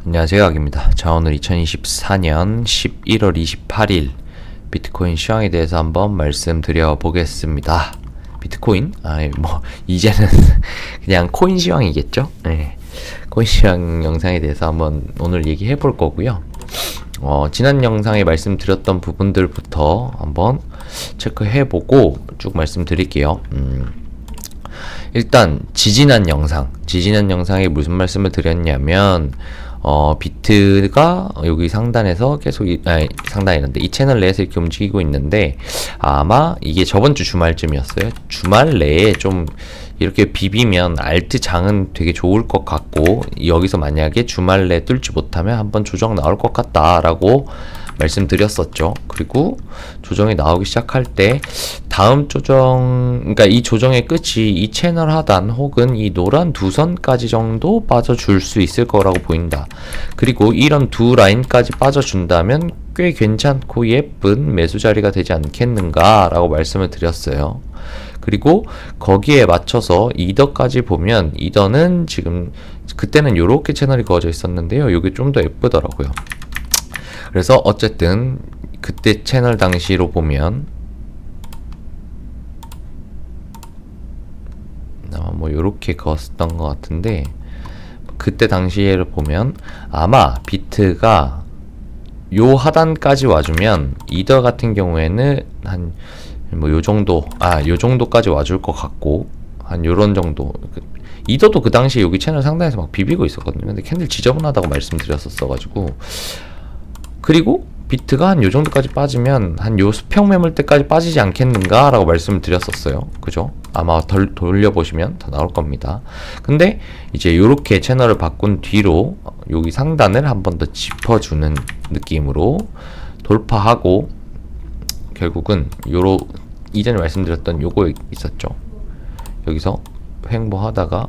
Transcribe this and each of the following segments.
안녕하세요, 악입니다. 자, 오늘 2024년 11월 28일 비트코인 시황에 대해서 한번 말씀드려 보겠습니다. 비트코인? 이제는 그냥 코인 시황이겠죠? 네. 코인 시황 영상에 대해서 한번 오늘 얘기해 볼 거고요. 지난 영상에 말씀드렸던 부분들부터 한번 체크해 보고 쭉 말씀드릴게요. 일단 지지난 영상에 무슨 말씀을 드렸냐면 비트가 여기 상단에서 계속 상단이란데 이 채널 내에서 이렇게 움직이고 있는데 아마 이게 저번 주 주말쯤이었어요. 주말 내에 좀 이렇게 비비면 알트 장은 되게 좋을 것 같고, 여기서 만약에 주말 내에 뚫지 못하면 한번 조정 나올 것 같다라고 말씀드렸었죠. 그리고 조정이 나오기 시작할 때 다음 조정, 그러니까 이 조정의 끝이 이 채널 하단 혹은 이 노란 두 선까지 정도 빠져줄 수 있을 거라고 보인다. 그리고 이런 두 라인까지 빠져준다면 꽤 괜찮고 예쁜 매수 자리가 되지 않겠는가 라고 말씀을 드렸어요. 그리고 거기에 맞춰서 이더까지 보면, 이더는 지금 그때는 요렇게 채널이 그어져 있었는데요, 요게 좀 더 예쁘더라고요. 그래서 어쨌든 그때 채널 당시로 보면 아마 뭐 요렇게 그었던 것 같은데, 그때 당시에를 보면 아마 비트가 요 하단까지 와주면 이더 같은 경우에는 한 뭐 요 정도까지 와줄 것 같고, 한 요런 정도. 이더도 그 당시에 여기 채널 상단에서 막 비비고 있었거든요. 근데 캔들 지저분하다고 말씀드렸었어가지고, 그리고 비트가 한 요 정도까지 빠지면 한 요 수평 매물대까지 빠지지 않겠는가 라고 말씀을 드렸었어요. 그죠? 아마 돌려보시면 다 나올 겁니다. 근데 이제 요렇게 채널을 바꾼 뒤로 여기 상단을 한 번 더 짚어주는 느낌으로 돌파하고, 결국은 이전에 말씀드렸던 요거 있었죠. 여기서 횡보하다가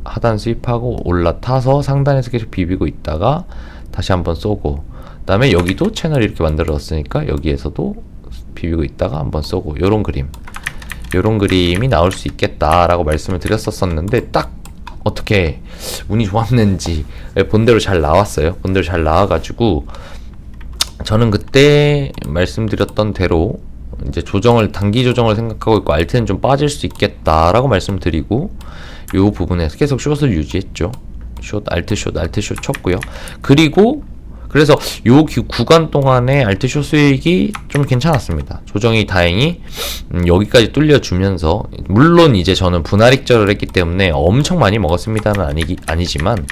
하단 스윕하고 올라타서 상단에서 계속 비비고 있다가 다시 한번 쏘고, 그 다음에 여기도 채널 이렇게 만들었으니까 여기에서도 비비고 있다가 한번 쏘고, 요런 그림이 나올 수 있겠다라고 말씀을 드렸었는데, 딱 어떻게 운이 좋았는지 본대로 잘 나왔어요. 본대로 잘 나와가지고 저는 그때 말씀드렸던 대로 이제 단기 조정을 생각하고 있고, 알트는 좀 빠질 수 있겠다라고 말씀드리고, 요 부분에서 계속 숏을 유지했죠. 알트 숏 쳤고요. 그래서 요 구간 동안에 알트 숏 수익이 좀 괜찮았습니다. 조정이 다행히 여기까지 뚫려주면서, 물론 이제 저는 분할 익절을 했기 때문에 엄청 많이 먹었습니다는 아니지만,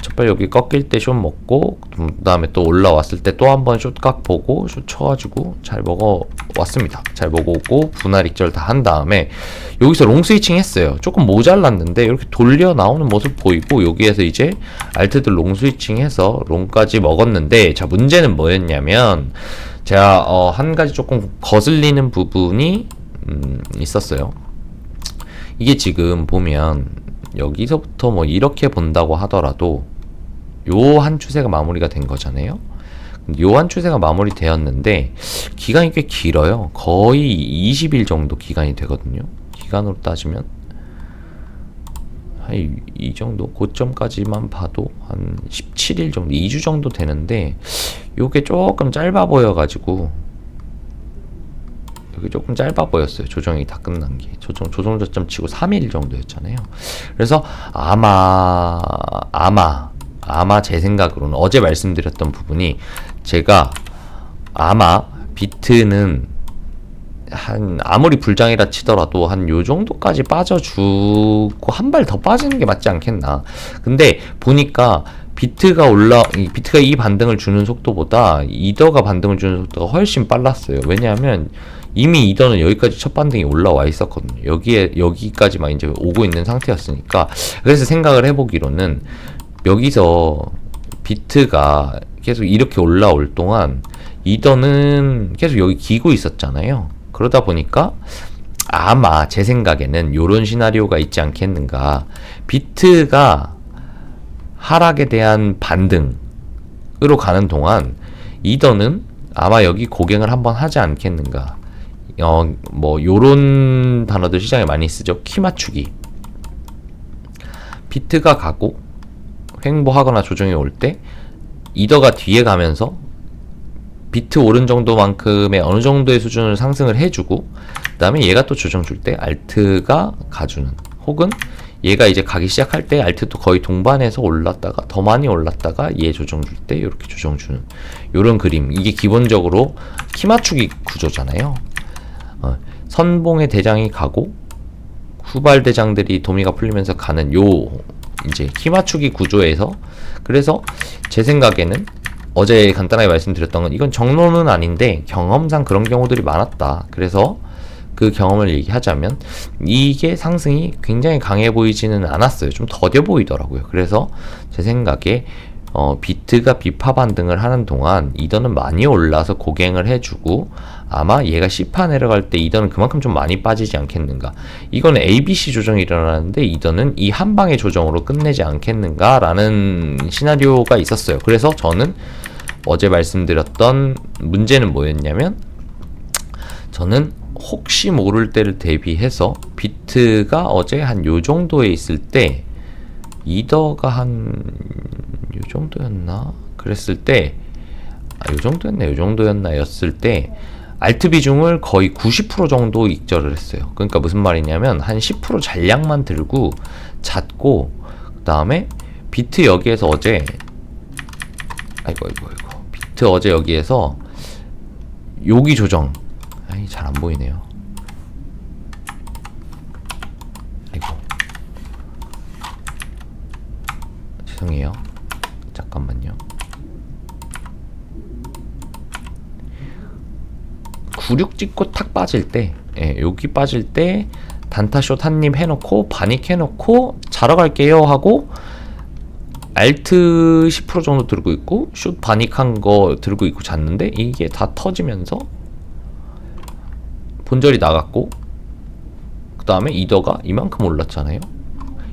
첫발 여기 꺾일 때 숏 먹고, 그 다음에 또 올라왔을 때 또 한 번 숏각 보고 숏 쳐가지고 잘 먹어왔습니다. 잘 먹어오고 분할 익절 다 한 다음에 여기서 롱 스위칭 했어요. 조금 모자랐는데 이렇게 돌려 나오는 모습 보이고, 여기에서 이제 알트들 롱 스위칭 해서 롱까지 먹었는데, 자, 문제는 뭐였냐면, 제가 한 가지 조금 거슬리는 부분이 있었어요. 이게 지금 보면 여기서부터 뭐 이렇게 본다고 하더라도 요 한 추세가 마무리가 된 거잖아요. 요 한 추세가 마무리 되었는데 기간이 꽤 길어요. 거의 20일 정도 기간이 되거든요. 기간으로 따지면 이 정도, 고점까지만 봐도 한 17일 정도, 2주 정도 되는데, 요게 조금 짧아 보여가지고, 여기 조금 짧아 보였어요. 조정이 다 끝난 게. 조정 저점 치고 3일 정도였잖아요. 그래서 아마 제 생각으로는 어제 말씀드렸던 부분이, 제가 아마 비트는 아무리 불장이라 치더라도 한 요 정도까지 빠져주고 한 발 더 빠지는 게 맞지 않겠나. 근데 보니까 비트가 이 반등을 주는 속도보다 이더가 반등을 주는 속도가 훨씬 빨랐어요. 왜냐하면 이미 이더는 여기까지 첫 반등이 올라와 있었거든요. 여기까지만 이제 오고 있는 상태였으니까. 그래서 생각을 해보기로는, 여기서 비트가 계속 이렇게 올라올 동안 이더는 계속 여기 기고 있었잖아요. 그러다 보니까 아마 제 생각에는 요런 시나리오가 있지 않겠는가. 비트가 하락에 대한 반등으로 가는 동안 이더는 아마 여기 고갱을 한번 하지 않겠는가. 뭐 요런 단어들 시장에 많이 쓰죠. 키 맞추기. 비트가 가고 횡보하거나 조정이 올 때 이더가 뒤에 가면서 비트 오른 정도만큼의 어느 정도의 수준을 상승을 해주고, 그 다음에 얘가 또 조정 줄 때 알트가 가주는, 혹은 얘가 이제 가기 시작할 때 알트도 거의 동반해서 올랐다가 더 많이 올랐다가 얘 조정 줄 때 이렇게 조정 주는 요런 그림. 이게 기본적으로 키 맞추기 구조잖아요. 선봉의 대장이 가고 후발 대장들이 도미가 풀리면서 가는 요 이제 키 맞추기 구조에서, 그래서 제 생각에는 어제 간단하게 말씀드렸던 건 이건 정론은 아닌데 경험상 그런 경우들이 많았다. 그래서 그 경험을 얘기하자면 이게 상승이 굉장히 강해 보이지는 않았어요. 좀 더뎌 보이더라고요. 그래서 제 생각에 비트가 비파 반등을 하는 동안 이더는 많이 올라서 고갱을 해주고, 아마 얘가 C파 내려갈 때 이더는 그만큼 좀 많이 빠지지 않겠는가. 이거는 ABC 조정이 일어나는데 이더는 이 한 방의 조정으로 끝내지 않겠는가 라는 시나리오가 있었어요. 그래서 저는 어제 말씀드렸던 문제는 뭐였냐면, 저는 혹시 모를 때를 대비해서 비트가 어제 한 요 정도에 있을 때 이더가 한 요 정도였나? 그랬을 때 요 정도였나? 요 정도였나? 였을 때 알트 비중을 거의 90% 정도 익절을 했어요. 그러니까 무슨 말이냐면 한 10% 잔량만 들고 잤고, 그 다음에 비트 여기에서 어제 비트 어제 여기에서 여기 조정, 잘 안 보이네요. 죄송해요. 잠깐만요. 96 찍고 탁 빠질 때, 여기 빠질 때 단타숏 한입 해놓고 바닉 해놓고 자러 갈게요 하고 알트 10% 정도 들고 있고 숏 바닉한 거 들고 있고 잤는데, 이게 다 터지면서 본절이 나갔고, 그 다음에 이더가 이만큼 올랐잖아요.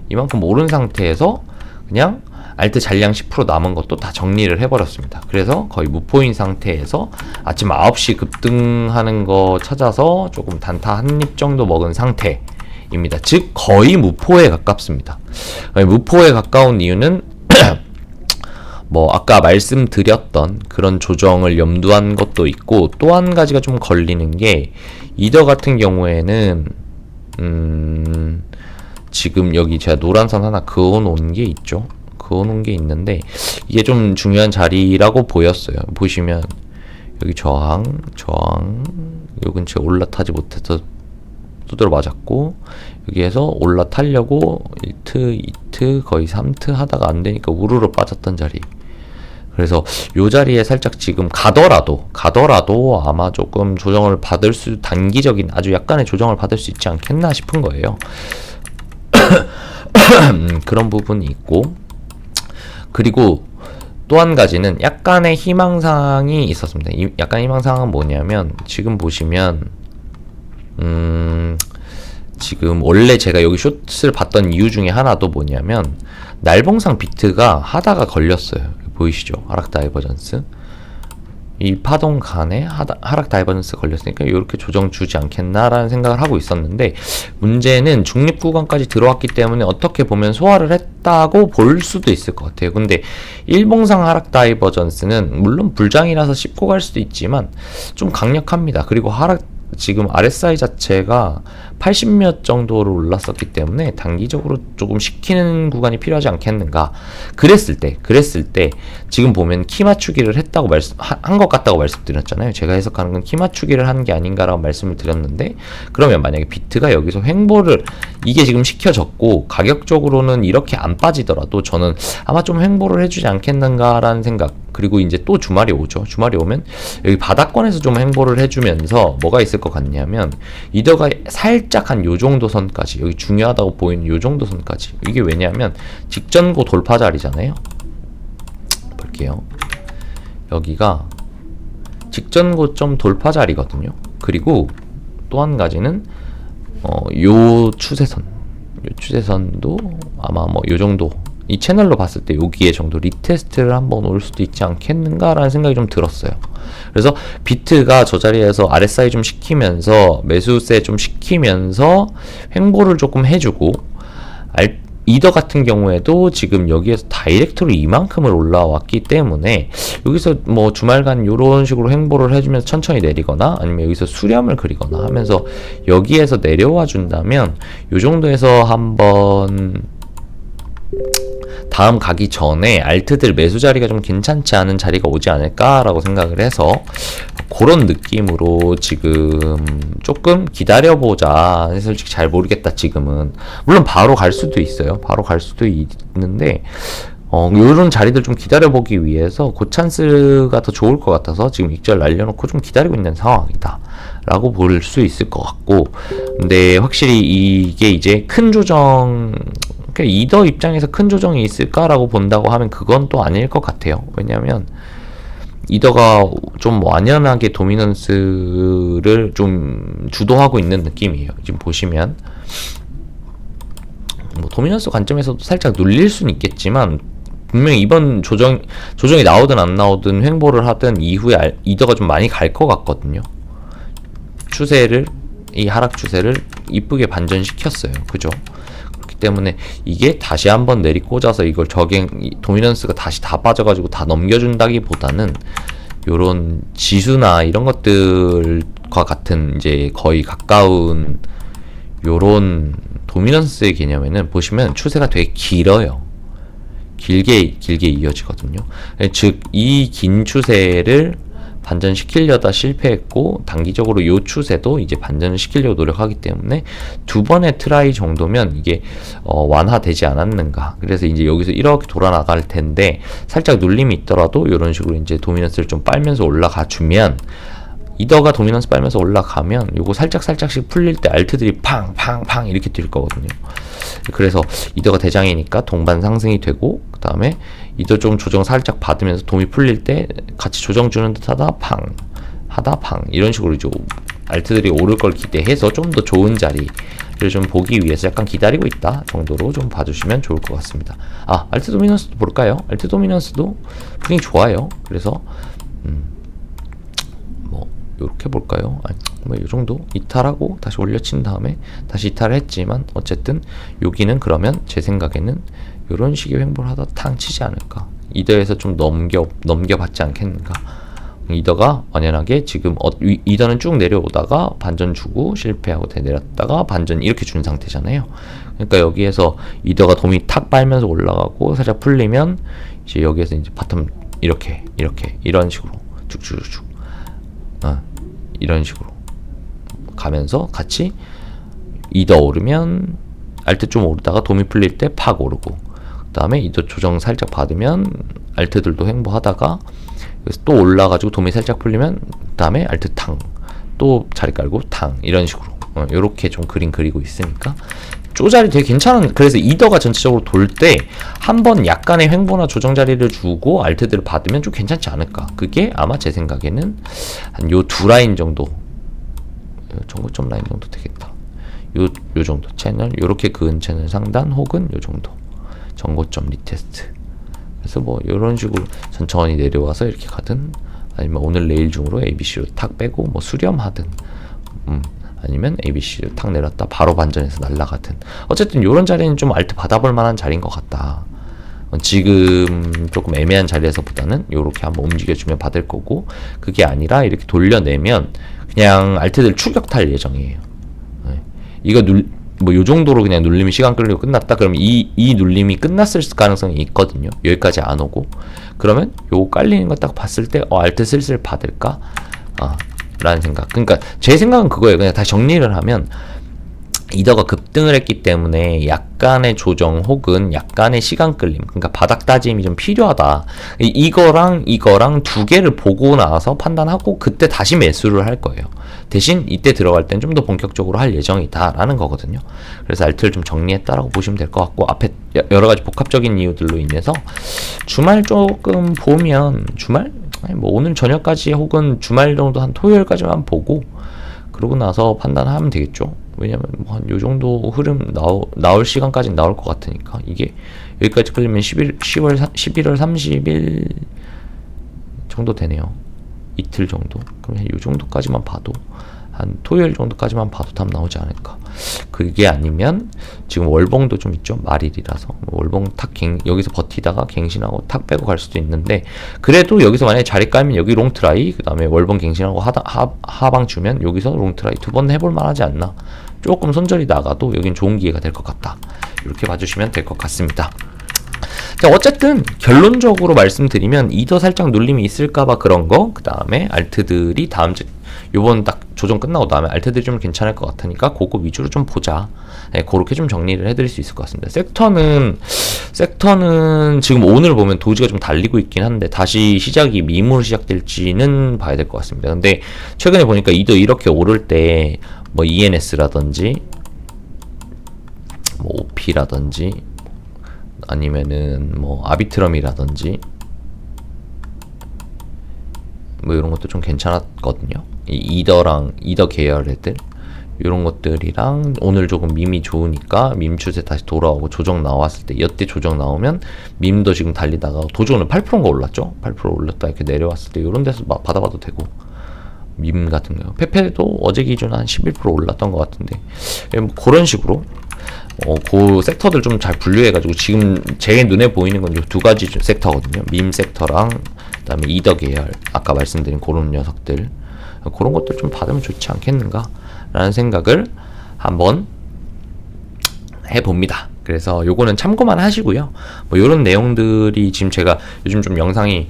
이만큼 오른 상태에서 그냥 알트 잔량 10% 남은 것도 다 정리를 해버렸습니다. 그래서 거의 무포인 상태에서 아침 9시 급등하는 거 찾아서 조금 단타 한 입 정도 먹은 상태입니다. 즉 거의 무포에 가깝습니다. 무포에 가까운 이유는 뭐 아까 말씀드렸던 그런 조정을 염두한 것도 있고, 또 한 가지가 좀 걸리는 게, 이더 같은 경우에는 지금 여기 제가 노란선 하나 그어놓은 게 있죠. 그어놓은 게 있는데 이게 좀 중요한 자리라고 보였어요. 보시면 여기 저항 요 근처에 올라타지 못해서 두드려 맞았고, 여기에서 올라타려고 1트, 2트, 거의 3트 하다가 안 되니까 우르르 빠졌던 자리. 그래서 요 자리에 살짝 지금 가더라도 아마 조금 조정을 받을 수, 단기적인 아주 약간의 조정을 받을 수 있지 않겠나 싶은 거예요. 그런 부분이 있고, 그리고 또 한 가지는 약간의 희망사항이 있었습니다. 약간 희망사항은 뭐냐면, 지금 보시면 지금 원래 제가 여기 숏을 봤던 이유 중에 하나도 뭐냐면, 날봉상 비트가 하다가 걸렸어요. 보이시죠? 하락 다이버전스. 이 파동 간에 하락 다이버전스 걸렸으니까 이렇게 조정 주지 않겠나라는 생각을 하고 있었는데, 문제는 중립 구간까지 들어왔기 때문에 어떻게 보면 소화를 했다고 볼 수도 있을 것 같아요. 근데 일봉상 하락 다이버전스는 물론 불장이라서 씹고 갈 수도 있지만 좀 강력합니다. 그리고 지금 RSI 자체가 80몇 정도로 올랐었기 때문에 단기적으로 조금 식히는 구간이 필요하지 않겠는가. 그랬을 때 지금 보면 키 맞추기를 했다고 한 것 같다고 말씀드렸잖아요. 제가 해석하는 건 키 맞추기를 한 게 아닌가라고 말씀을 드렸는데, 그러면 만약에 비트가 여기서 횡보를, 이게 지금 식혀졌고 가격적으로는 이렇게 안 빠지더라도 저는 아마 좀 횡보를 해주지 않겠는가라는 생각. 그리고 이제 또 주말이 오죠. 주말이 오면 여기 바닥권에서 좀 횡보를 해주면서 뭐가 있을 것 같냐면, 이더가 살짝 한 요 정도 선까지, 여기 중요하다고 보이는 요 정도 선까지. 이게 왜냐하면 직전고 돌파 자리잖아요. 볼게요. 여기가 직전고점 돌파 자리거든요. 그리고 또 한 가지는 요 추세선도 아마 뭐 요 정도, 이 채널로 봤을 때 여기에 정도 리테스트를 한번 올 수도 있지 않겠는가라는 생각이 좀 들었어요. 그래서 비트가 저 자리에서 RSI 좀 시키면서 매수세 좀 시키면서 횡보를 조금 해주고, 이더 같은 경우에도 지금 여기에서 다이렉트로 이만큼을 올라왔기 때문에 여기서 뭐 주말간 이런 식으로 행보를 해주면서 천천히 내리거나 아니면 여기서 수렴을 그리거나 하면서 여기에서 내려와 준다면 요 정도에서 한번 다음 가기 전에 알트들 매수 자리가 좀 괜찮지 않은 자리가 오지 않을까라고 생각을 해서 그런 느낌으로 지금 조금 기다려보자. 솔직히 잘 모르겠다 지금은. 물론 바로 갈 수도 있어요. 바로 갈 수도 있는데 요런 자리들 좀 기다려보기 위해서 그 찬스가 더 좋을 것 같아서 지금 익절 날려놓고 좀 기다리고 있는 상황이다 라고 볼 수 있을 것 같고, 근데 확실히 이게 이제 큰 조정, 그러니까 이더 입장에서 큰 조정이 있을까라고 본다고 하면 그건 또 아닐 것 같아요. 왜냐하면 이더가 좀 완연하게 도미넌스를 좀 주도하고 있는 느낌이에요. 지금 보시면 뭐 도미넌스 관점에서도 살짝 눌릴 수는 있겠지만 분명히 이번 조정이 나오든 안 나오든 횡보를 하든 이후에 이더가 좀 많이 갈 것 같거든요. 이 하락 추세를 이쁘게 반전시켰어요. 그죠? 그렇기 때문에 이게 다시 한번 내리꽂아서 이걸 도미넌스가 다시 다 빠져가지고 다 넘겨준다기보다는 요런 지수나 이런 것들과 같은 이제 거의 가까운 요런 도미넌스의 개념에는 보시면 추세가 되게 길어요. 길게 이어지거든요. 즉 이 긴 추세를 반전시키려다 실패했고 단기적으로 요 추세도 이제 반전을 시키려고 노력하기 때문에 두 번의 트라이 정도면 이게 완화되지 않았는가. 그래서 이제 여기서 이렇게 돌아 나갈 텐데 살짝 눌림이 있더라도 이런 식으로 이제 도미넌스를 좀 빨면서 올라가 주면, 이더가 도미넌스 빨면서 올라가면 요거 살짝씩 풀릴 때 알트들이 팡팡팡 이렇게 뛸 거거든요. 그래서 이더가 대장이니까 동반 상승이 되고, 그 다음에 이더 좀 조정 살짝 받으면서 도미 풀릴 때 같이 조정 주는 듯 하다 팡 이런 식으로 이제 알트들이 오를 걸 기대해서 좀 더 좋은 자리를 좀 보기 위해서 약간 기다리고 있다 정도로 좀 봐주시면 좋을 것 같습니다. 알트 도미넌스도 볼까요? 알트 도미넌스도 분위기 좋아요. 그래서 요렇게 볼까요? 뭐 이 정도 이탈하고 다시 올려친 다음에 다시 이탈을 했지만 어쨌든 여기는 그러면 제 생각에는 이런 식의 횡보를 하다 탕 치지 않을까. 이더에서 좀 넘겨받지 않겠는가. 이더가 완연하게 지금 이더는 쭉 내려오다가 반전 주고 실패하고 내렸다가 반전 이렇게 준 상태잖아요. 그러니까 여기에서 이더가 도미 탁 빨면서 올라가고 살짝 풀리면 이제 여기에서 이제 바텀 이렇게 이런 식으로 쭉쭉쭉 이런 식으로 가면서 같이 이더 오르면 알트 좀 오르다가 도미 풀릴 때 팍 오르고, 그 다음에 이더 조정 살짝 받으면 알트들도 횡보하다가 그래서 또 올라가지고 도미 살짝 풀리면 그 다음에 알트 탕 또 자리 깔고 탕 이런 식으로 요렇게 좀 그림 그리고 있으니까 쪼자리 되게 괜찮은. 그래서 이더가 전체적으로 돌 때 한번 약간의 횡보나 조정 자리를 주고 알트들을 받으면 좀 괜찮지 않을까. 그게 아마 제 생각에는 한 요 두 라인 정도, 정고점 라인 정도 되겠다. 요 정도 채널, 요렇게 그은 채널 상단 혹은 요 정도 정고점 리테스트. 그래서 뭐 요런 식으로 천천히 내려와서 이렇게 가든, 아니면 오늘 내일 중으로 ABC로 탁 빼고 뭐 수렴하든, 아니면 ABC를 탁 내렸다 바로 반전해서 날라가든, 어쨌든 요런 자리는 좀 알트 받아볼 만한 자리인 것 같다. 지금 조금 애매한 자리에서보다는 요렇게 한번 움직여주면 받을 거고, 그게 아니라 이렇게 돌려내면 그냥 알트들 추격탈 예정이에요. 이거 뭐 요 정도로 그냥 눌림이 시간 끌리고 끝났다 그러면 이 눌림이 끝났을 가능성이 있거든요. 여기까지 안 오고. 그러면 요거 깔리는 거 딱 봤을 때 알트 슬슬 받을까? 라는 생각. 그러니까 제 생각은 그거예요. 그냥 다시 정리를 하면 이더가 급등을 했기 때문에 약간의 조정 혹은 약간의 시간 끌림, 그러니까 바닥 다짐이 좀 필요하다. 이거랑 두 개를 보고 나서 판단하고 그때 다시 매수를 할 거예요. 대신 이때 들어갈 땐 좀 더 본격적으로 할 예정이다 라는 거거든요. 그래서 알트를 좀 정리했다라고 보시면 될 것 같고, 앞에 여러 가지 복합적인 이유들로 인해서 주말 조금 보면, 뭐 오늘 저녁까지 혹은 주말 정도 한 토요일까지만 보고 그러고 나서 판단하면 되겠죠. 왜냐면 뭐 한 요 정도 흐름 나올 시간까지는 나올 것 같으니까. 이게 여기까지 끌리면 11월 30일 정도 되네요. 이틀 정도. 그럼 요 정도까지만 봐도 한 토요일 정도까지만 봐도 답 나오지 않을까. 그게 아니면 지금 월봉도 좀 있죠. 말일이라서 월봉 여기서 버티다가 갱신하고 탁 빼고 갈 수도 있는데, 그래도 여기서 만약에 자리 깔면 여기 롱트라이, 그 다음에 월봉 갱신하고 하방 주면 여기서 롱트라이 2번 해볼 만하지 않나. 조금 손절이 나가도 여긴 좋은 기회가 될 것 같다. 이렇게 봐주시면 될 것 같습니다. 자, 어쨌든 결론적으로 말씀드리면 이더 살짝 눌림이 있을까봐 그런 거, 그 다음에 알트들이 요번 딱 조정 끝나고 나면 알트들이 좀 괜찮을 것 같으니까 그거 위주로 좀 보자. 네, 그렇게 좀 정리를 해드릴 수 있을 것 같습니다. 섹터는 지금 오늘 보면 도지가 좀 달리고 있긴 한데 다시 시작이 밈으로 시작될지는 봐야 될 것 같습니다. 근데 최근에 보니까 이더 이렇게 오를 때 뭐 ENS라든지 뭐 OP라든지 아니면은 뭐 아비트럼이라든지 뭐 이런 것도 좀 괜찮았거든요. 이더 계열 애들 이런 것들이랑 오늘 조금 밈이 좋으니까 밈 추세 다시 돌아오고 조정 나왔을 때, 이때 조정 나오면 밈도 지금 달리다가 도지 오늘 8%인가 올랐죠. 8% 올렸다 이렇게 내려왔을 때 이런 데서 받아봐도 되고, 밈 같은 거요. 페페도 어제 기준 한 11% 올랐던 것 같은데, 뭐 그런 식으로 그 섹터들 좀 잘 분류해가지고 지금 제 눈에 보이는 건 이 두 가지 섹터거든요. 밈 섹터랑 그다음에 이더 계열, 아까 말씀드린 그런 녀석들, 그런 것들 좀 받으면 좋지 않겠는가 라는 생각을 한번 해봅니다. 그래서 요거는 참고만 하시고요. 뭐 요런 내용들이 지금 제가 요즘 좀 영상이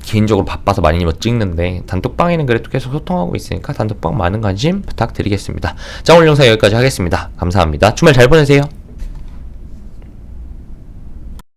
개인적으로 바빠서 많이 못 찍는데 단톡방에는 그래도 계속 소통하고 있으니까 단톡방 많은 관심 부탁드리겠습니다. 자, 오늘 영상 여기까지 하겠습니다. 감사합니다. 주말 잘 보내세요.